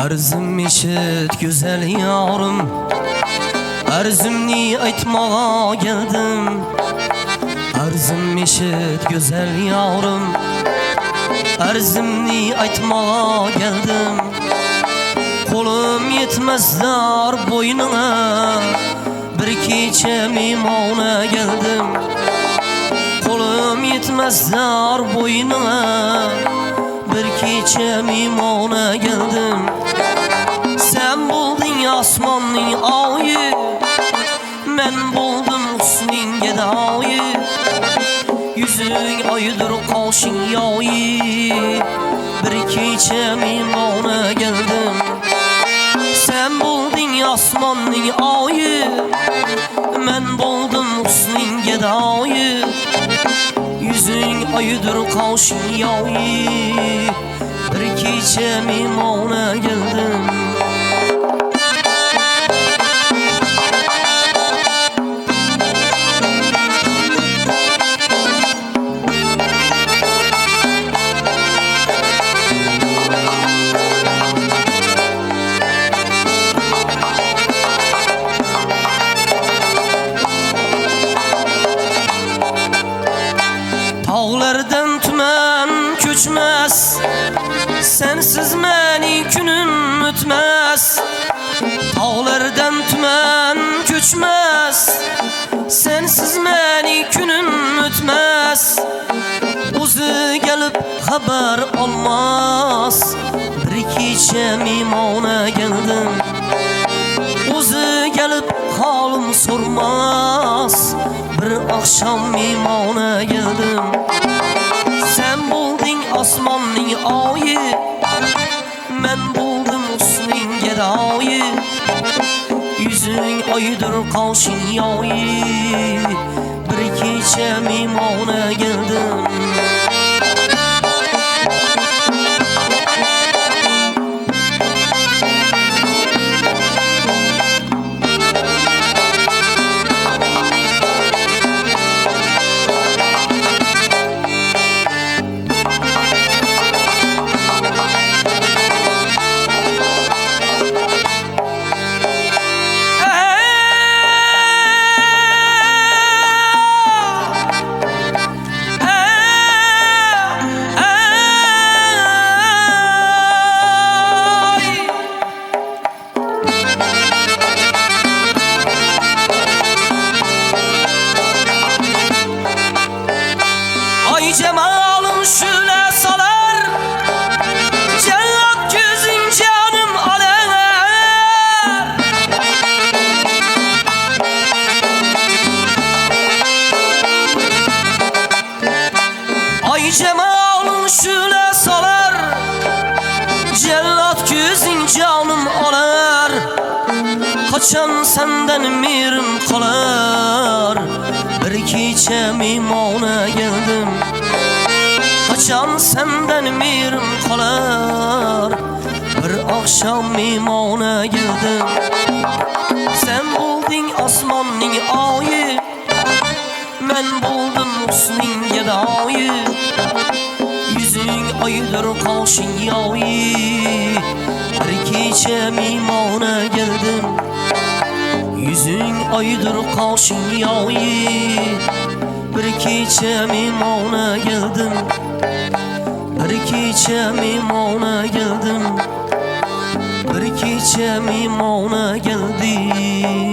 Arzım eşit güzel yarım, arzımni aytmağa geldim. Arzım eşit güzel yarım, arzımni aytmağa geldim. Kolum yetmezler boynuna, bir kecha mehmona geldim. Kolum yetmezler boynuna, bir kecha mehmona geldim. Sen buldun osmonning oyi, men buldum husning gadoyi. Yuzing oydir qoshing yoyi, bir kecha mehmona geldim. Sen buldun osmonning oyi, men buldum husning gadoyi. Yuzing oydir qoshing yoyi, bir kecha mehmona geldim. Tağlardan tümen köçmez, sensiz meni günüm ötmez. Tağlardan tümen köçmez, sensiz meni günüm ötmez. O'zi gelip haber olmaz, bir kecha mehmona geldim. O'zi gelip halim sormaz, bir akşam mehmona geldim. Sen buldun osmonning oyi, men buldum husning gadoyi. Yuzing oydir qoshing yoyi, bir kecha mehmona geldim. Cemalın şüle salar, cennet gözün canım aler. Ay cemalın şüle salar, cennet gözün canım aler. Kaçan senden mirim kalar, bir kecha mehmona geldim. Kaçan senden mirim kalar, bir akşam mehmona geldim. Sen buldun osmonning oyi, men buldum husning gadoyi. Yuzing oydir qoshing yoyi, bir kecha mehmona geldim. Yuzing oydir qoshing yoyi, bir kecha mehmona geldim. Bir kecha mehmona geldim, bir kecha mehmona geldim.